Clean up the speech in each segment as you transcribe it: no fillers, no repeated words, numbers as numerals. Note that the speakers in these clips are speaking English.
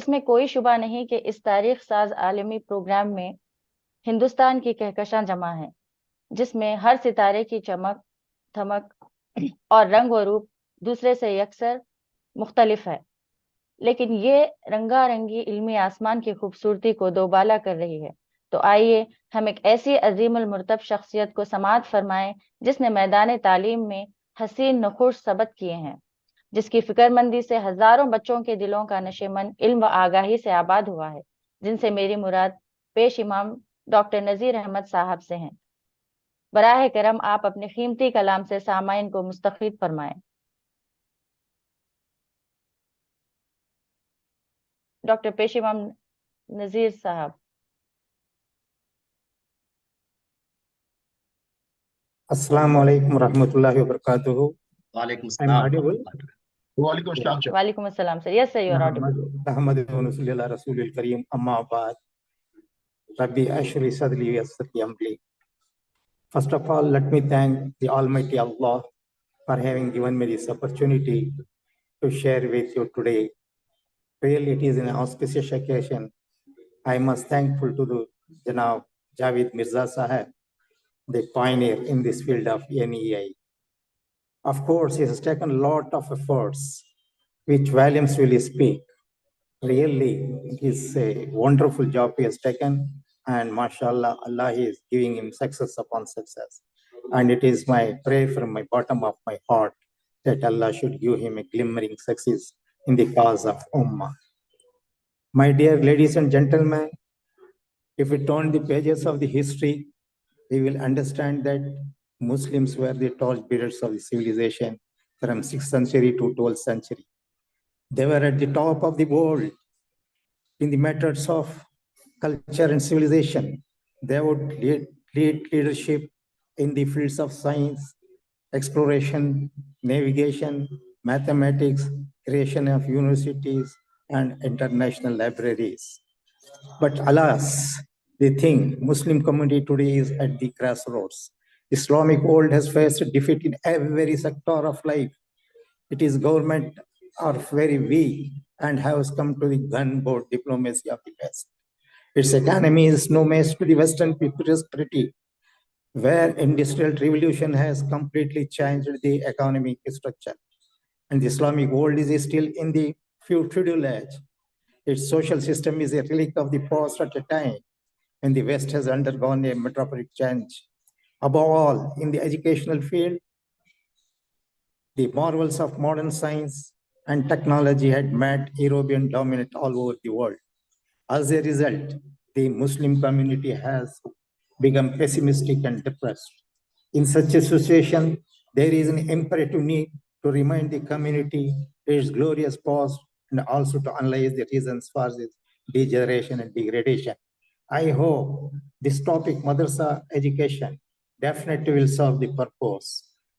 इसमें कोई शुबा नहीं कि इस तारीख साज आलमी प्रोग्राम में हिंदुस्तान की कहकशां जमा है, जिसमें हर सितारे की चमक, धमक और रंग व रूप दूसरे से यकसर मुख्तलिफ है, लेकिन ये रंगारंगी इल्मी आसमान की खूबसूरती को दोबाला कर रही है। तो आइए हम एक ऐसी अजीमुल मुर्तब शख्सियत को समाअत फरमाएं जिसने मैदान तालीम में हसीन नखुश सबत किए हैं, जिसकी फिक्रमंदी से हजारों बच्चों के दिलों का नशेमन इल्म व आगाही से आबाद हुआ है, जिनसे मेरी मुराद पेश इमाम डॉक्टर नज़ीर अहमद साहब से हैं। बराह करम आप अपने कीमती कलाम से सामाइन को मुस्तफ़ीद फरमाएं। डॉक्टर पेशिमाम नजीर साहब। Assalamu alaikum warahmatullahi wabarakatuh. वालेकुम I'm अस्सलाम। audible? वालेकुम अस्सलाम sir. Yes sir, you are audible. Ahmad Rasulullah Rasulul Kareem Amma Abad Rabbi Ashri Sadli Yassati Amri. First of all, let me thank the Almighty Allah for having given me this opportunity to share with you today. Really, it is an auspicious occasion. I must thankful to the Janab Javed Mirza Sahab, the pioneer in this field of OMEIAT. Of course, he has taken a lot of efforts, which volumes will speak. Really, it is a wonderful job he has taken, and mashallah, Allah is giving him success upon success. And it is my prayer from my bottom of my heart that Allah should give him a glimmering success in the cause of Ummah. My dear ladies and gentlemen, if we turn the pages of the history, we will understand that Muslims were the torchbearers of the civilization from 6th century to 12th century. They were at the top of the world in the matters of culture and civilization. They would lead leadership in the fields of science, exploration, navigation, mathematics, creation of universities and international libraries. But alas, the thing, Muslim community today is at the crossroads. Islamic world has faced defeat in every sector of life. It is government are very weak and has come to the gunboat diplomacy of the West. Its economy is no match to the Western prosperity, where industrial revolution has completely changed the economic structure. And the Islamic world is still in the feudal age. Its social system is a relic of the past at a time when the West has undergone a metropolitan change. Above all, in the educational field, the marvels of modern science and technology had made European dominant all over the world. As a result, the Muslim community has become pessimistic and depressed. In such a situation, there is an imperative need to remind the community its glorious past and also to analyze the reasons for this degeneration and degradation. I hope this topic, madrasa education, definitely will serve the purpose.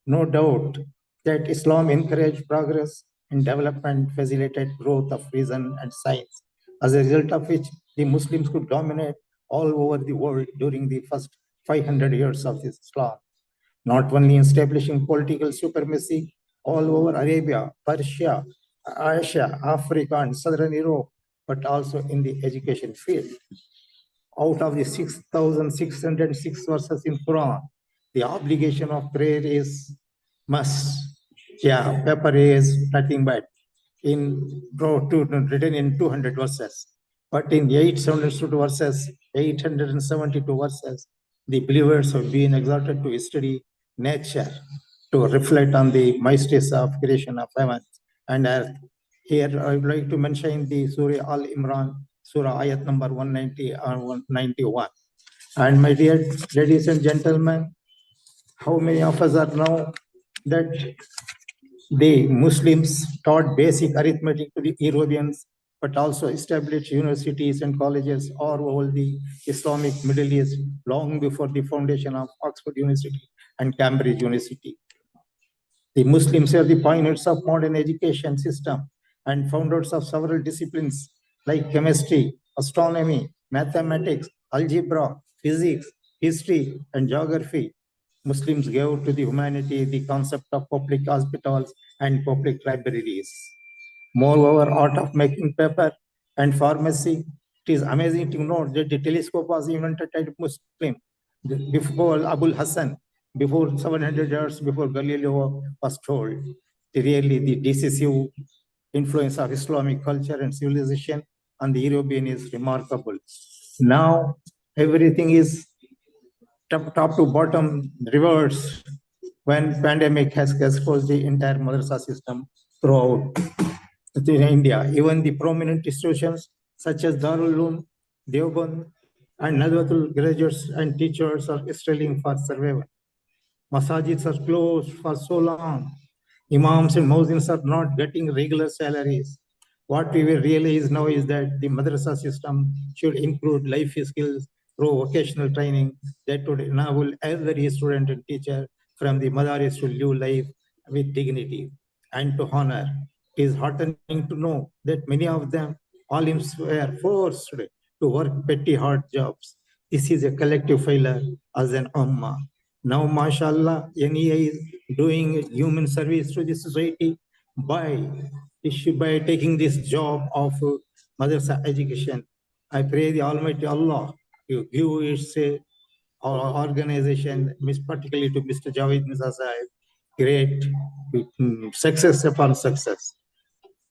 No doubt that Islam encouraged progress and development, facilitated growth of reason and science, as a result of which the Muslims could dominate all over the world during the first 500 years of Islam, not only establishing political supremacy all over Arabia, Persia, Asia, Africa, and Southern Europe, but also in the education field. Out of the 6,606 verses in Quran, the obligation of prayer is must. Yeah, paper is nothing but written in 200 verses. But in 872 verses, 872 verses, the believers have been exhorted to study nature, to reflect on the mysteries of creation of heaven and earth. Here, I would like to mention the Surah Al-Imran, Surah Ayat number 190 and 191. And my dear ladies and gentlemen, how many of us are now that the Muslims taught basic arithmetic to the Europeans, but also established universities and colleges all over the Islamic Middle East long before the foundation of Oxford University and Cambridge University. The Muslims are the pioneers of modern education system and founders of several disciplines like chemistry, astronomy, mathematics, algebra, physics, history, and geography. Muslims gave to the humanity the concept of public hospitals and public libraries. Moreover, art of making paper and pharmacy. It is amazing to note that the telescope was invented by Muslim before Abul Hassan, before 700 years before Galileo was told. Really, the decisive influence of Islamic culture and civilization on the European is remarkable. Now, everything is top to bottom reverse when pandemic has exposed the entire madrasa system throughout India. Even the prominent institutions such as Darul Uloom, Deoband, and Nadu graduates and teachers are struggling for survival. Masajids are closed for so long. Imams and muezzins are not getting regular salaries. What we will realize now is that the madrasa system should include life skills through vocational training that would enable every student and teacher from the madaris to live life with dignity and to honor. It is heartening to know that many of them, alims, were forced to work petty hard jobs. This is a collective failure as an ummah. Now, mashallah, NEA is doing human service to the society by taking this job of madrasa education. I pray the Almighty Allah to give its organization, particularly to Mr. Javed Mirza Sahib, great success upon success.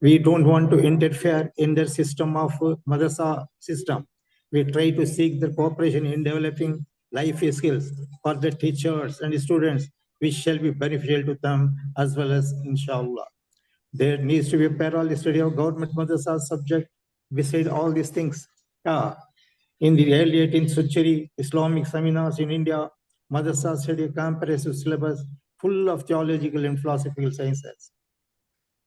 We don't want to interfere in their system of madrasa system. We try to seek their cooperation in developing life skills for the teachers and students, which shall be beneficial to them as well as inshallah. There needs to be a parallel study of government madrasa subject beside all these things. In the early 18th century, Islamic seminars in India, madrasa study a comprehensive syllabus full of theological and philosophical sciences.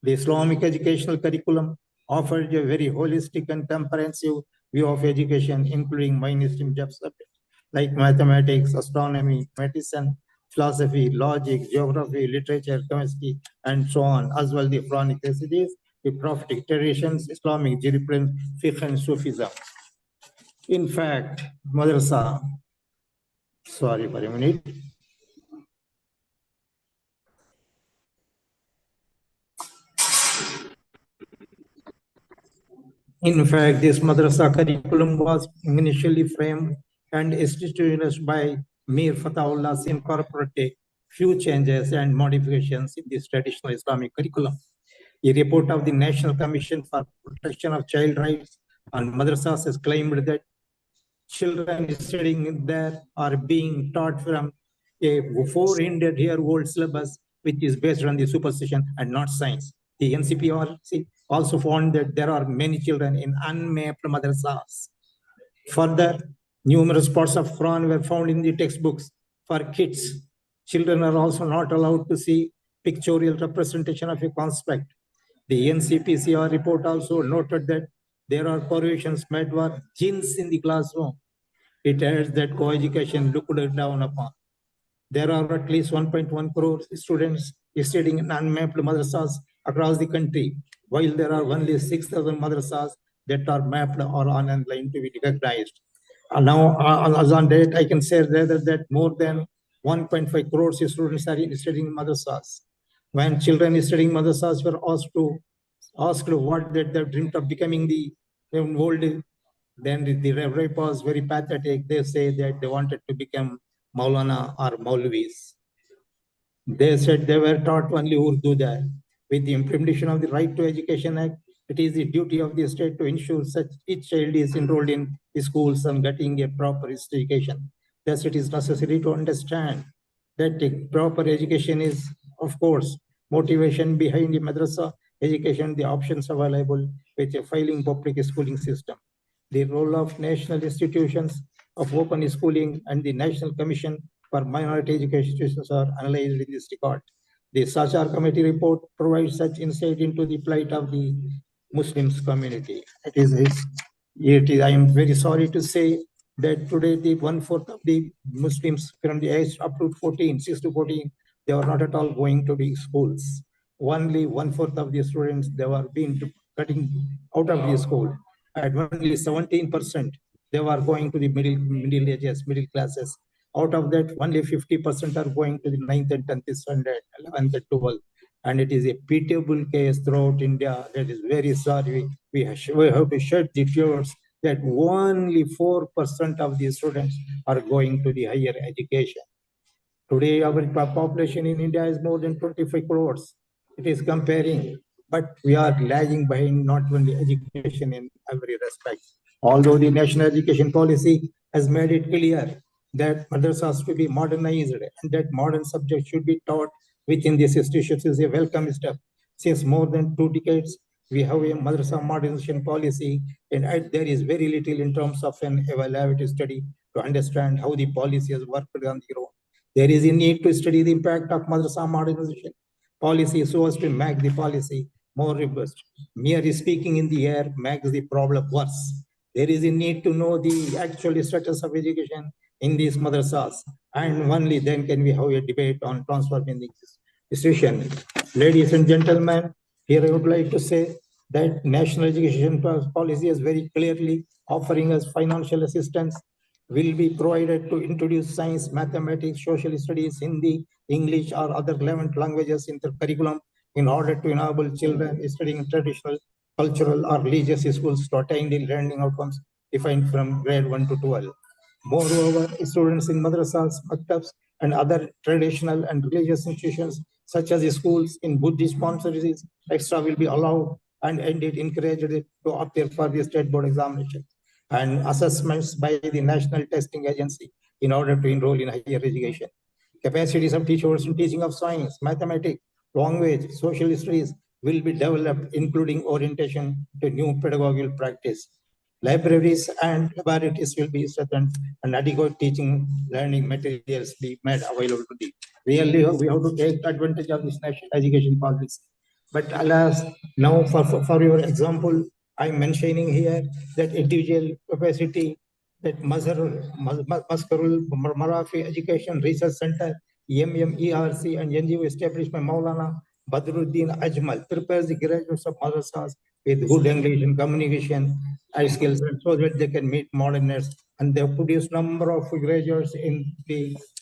The Islamic educational curriculum offered a very holistic and comprehensive view of education, including mainstream subjects like mathematics, astronomy, medicine, philosophy, logic, geography, literature, chemistry, and so on, as well the Quranic recitals, the prophetic traditions, Islamic jurisprudence, fiqh, and Sufism. In fact, madrasa, sorry for a minute. In fact, this madrasa curriculum was initially framed and institutionalized by Mir Fatahullah incorporated few changes and modifications in this traditional Islamic curriculum. A report of the National Commission for Protection of Child Rights on Madrasas has claimed that children studying there are being taught from a 400-year-old syllabus, which is based on the superstition and not science. The NCPRC also found that there are many children in unmapped madrasas. Further, numerous parts of Quran were found in the textbooks for kids. Children are also not allowed to see pictorial representation of a concept. The NCPCR report also noted that there are provisions made for jinns in the classroom. It adds that co-education looked down upon. There are at least 1.1 crore students studying in unmapped madrasas across the country, while there are only 6,000 madrasas that are mapped or online to be recognized. Now, as on date, I can say rather that more than 1.5 crore students are studying madrasas. When children studying madrasas were asked what they dreamt of becoming the old, then the reply was very pathetic. They say that they wanted to become Maulana or Maulvis. They said they were taught only Urdu there. With the implementation of the Right to Education Act, it is the duty of the state to ensure such each child is enrolled in schools and getting a proper education. Thus, it is necessary to understand that the proper education is, of course, motivation behind the madrasa education, the options available with a failing public schooling system. The role of national institutions of open schooling and the National Commission for Minority Education are analyzed in this regard. The Sachar Committee report provides such insight into the plight of the Muslims community. I am very sorry to say that today the 1/4 of the Muslims from the age up to 14, 6 to 14, they are not at all going to the schools. Only 1/4 of the students, they were being cutting out of the school. And only 17%, they were going to the middle ages, middle classes. Out of that, only 50% are going to the 9th and 10th standard, 11th and 12th. and it is a pitiable case throughout India. That is very sorry. We have to shed the tears that only 4% of the students are going to the higher education. Today, our population in India is more than 25 crores. It is comparing, but we are lagging behind not only education in every respect. Although the national education policy has made it clear that madrasas to be modernized and that modern subjects should be taught within these institutions is a welcome step. Since more than 2 decades, we have a madrasa modernization policy, and there is very little in terms of an evaluative study to understand how the policy has worked on the ground. There is a need to study the impact of madrasa modernization policy so as to make the policy more robust. Mere speaking in the air makes the problem worse. There is a need to know the actual status of education in these madrasas, and only then can we have a debate on transforming the institution. Ladies and gentlemen, here I would like to say that national education policy is very clearly offering us financial assistance will be provided to introduce science, mathematics, social studies, Hindi, English, or other relevant languages in the curriculum in order to enable children studying traditional, cultural, or religious schools to attain the learning outcomes defined from grade 1 to 12. Moreover, students in madrasas, maktabs, and other traditional and religious institutions, such as schools in Buddhist monasteries, extra will be allowed and indeed encouraged to appear for the state board examination and assessments by the National Testing Agency in order to enroll in higher education. Capacities of teachers in teaching of science, mathematics, language, social studies will be developed, including orientation to new pedagogical practice. Libraries and laboratories will be strengthened and adequate teaching learning materials be made available to the. Really, we have to take advantage of this national education policy. But alas, now for your example, I'm mentioning here that individual capacity, that Maskarul Marafi Education Research Center, MERC, and NGO established by Maulana Badruddin Ajmal prepares the graduates of madrasas with good English and communication skills so that they can meet moderners. And they have produced number of graduates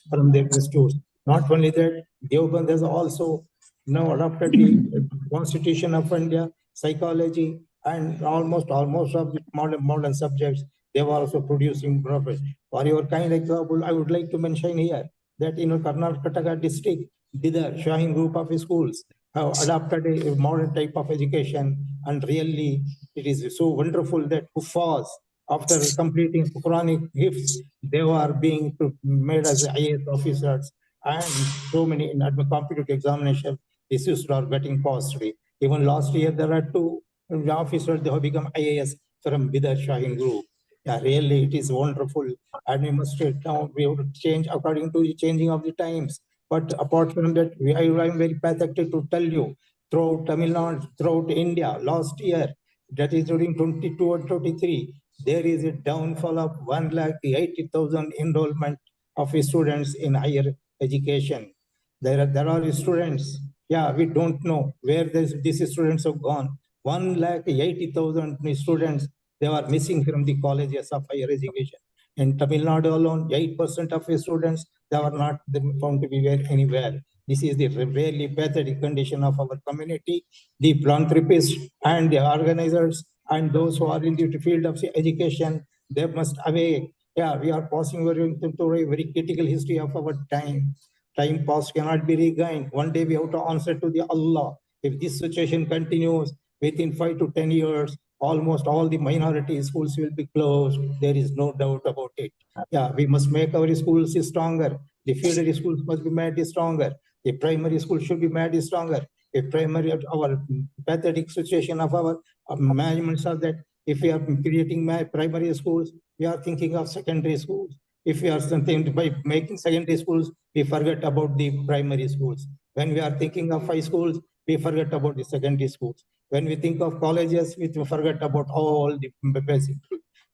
from their institutes. Not only that, Deoband has also now adopted the Constitution of India, psychology, and almost of the modern subjects. They were also producing progress. For your kind example, I would like to mention here that in Karnataka district, Bidar Shahin group of schools have adopted a modern type of education, and really it is so wonderful that Kuffaz, after completing Quranic gifts, they are being made as IAS officers, and so many in competitive examination issues are getting passed. Even last year, there are two officers they have become IAS from Bidar Shahin group. Yeah, really, it is wonderful. And we must now we have to change according to the changing of the times. But apart from that, I am very pathetic to tell you, throughout Tamil Nadu, throughout India, last year, that is during 22 and 23, there is a downfall of 1,80,000 enrollment of students in higher education. There are students, yeah, we don't know where these students have gone. 1,80,000 students, they are missing from the colleges of higher education. In Tamil Nadu alone, 8% of students, they are not found to be anywhere. This is the really pathetic condition of our community. The philanthropists and the organizers and those who are in the field of education, they must awake. Yeah, we are passing through a very critical history of our time. Time past cannot be regained. One day we have to answer to the Allah. If this situation continues within 5 to 10 years, almost all the minority schools will be closed. There is no doubt about it. Yeah, we must make our schools stronger. The feeder schools must be made stronger. The primary school should be made stronger. If primary, our pathetic situation of our managements are that if we are creating primary schools, we are thinking of secondary schools. If we are something by making secondary schools, we forget about the primary schools. When we are thinking of high schools, we forget about the secondary schools. When we think of colleges, we forget about all the basic.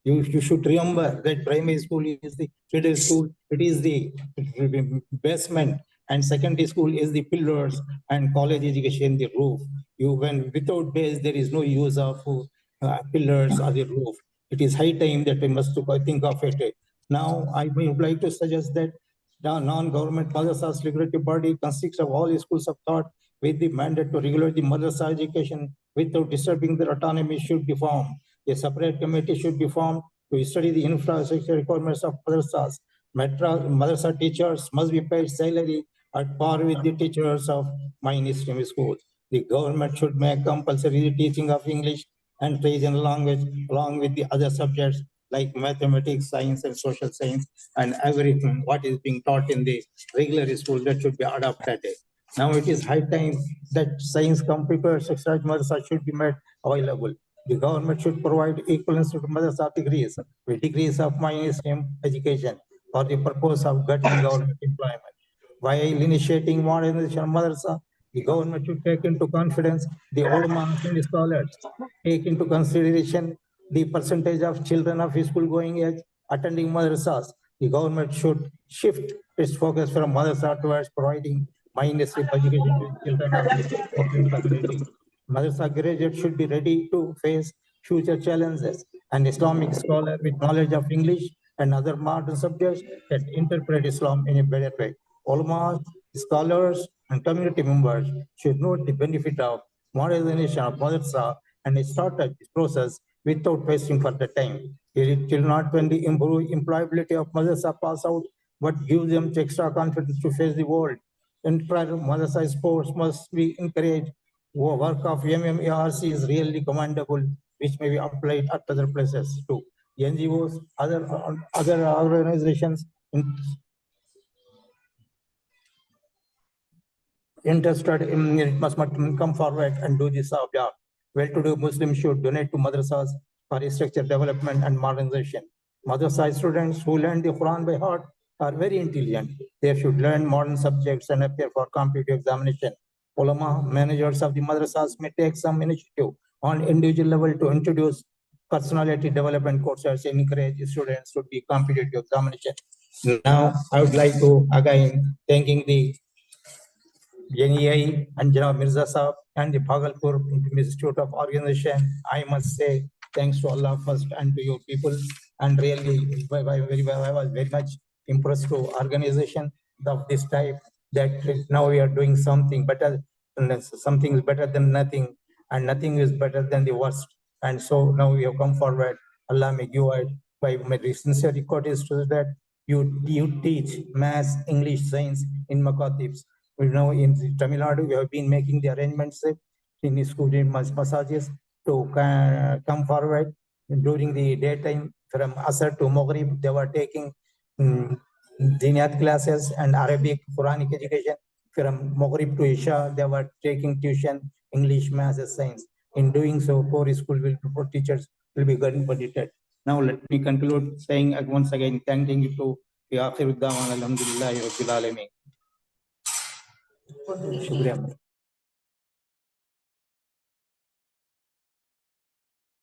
You should remember that primary school is the middle school, it is the basement, and secondary school is the pillars, and college education the roof. When without base, there is no use of pillars or the roof. It is high time that we must think of it. Now, I would like to suggest that the non-government madrasas regulatory body consists of all schools of thought with the mandate to regulate the madrasa education without disturbing their autonomy should be formed. A separate committee should be formed to study the infrastructure requirements of madrasas. Madrasa teachers must be paid salary at par with the teachers of mainstream schools. The government should make compulsory the teaching of English and regional language along with the other subjects like mathematics, science, and social science, and everything what is being taught in the regular school that should be adopted. Now it is high time that science, computers, etc. madrasa should be made available. The government should provide equivalence to madrasa degrees with degrees of mainstream education for the purpose of getting government employment. While initiating modernization of madrasa, the government should take into confidence the ulamas and the scholars, take into consideration the percentage of children of school-going age attending madrasas. The government should shift its focus from madrasa towards providing mainstream education to children of the Muslim community. Madrasa graduates should be ready to face future challenges. An Islamic scholar with knowledge of English and other modern subjects can interpret Islam in a better way. Ulama, scholars, and community members should note the benefit of modernization of madrasa and start this process without wasting further time. It will not only improve employability of madrasa pass out, but gives them extra confidence to face the world. Madrasa sports must be encouraged. Work of MMARC is really commendable, which may be applied at other places too. NGOs, other organizations interested in it must come forward and do this job. Well-to-do Muslims should donate to madrasas for structure development and modernization. Madrasa students who learn the Quran by heart are very intelligent. They should learn modern subjects and appear for competitive examination. Ulama, managers of the madrasas may take some initiative on individual level to introduce personality development courses and encourage students to be competitive examination. Now, I would like to again thanking the NEI and Janab Mirza Saab and the Bhagalpur Institute of Organization. I must say thanks to Allah first and to your people. And really, I was very much impressed to organization of this type that now we are doing something better. Something is better than nothing, and nothing is better than the worst. And so now we have come forward. Allah may give it. My sincere record is to that you teach maths, English, science in Makatibs. We know in Tamil Nadu, we have been making the arrangements in the student massages to come forward during the daytime from Asr to Maghrib. They were taking Diniyat classes and Arabic, Quranic education. From Maghrib to Isha, they were taking tuition, English, maths, science. In doing so, poor school teachers will be getting budgeted. Now let me conclude saying once again, thanking you to Alhamdulillah Rabbil Alameen. शुक्रिया।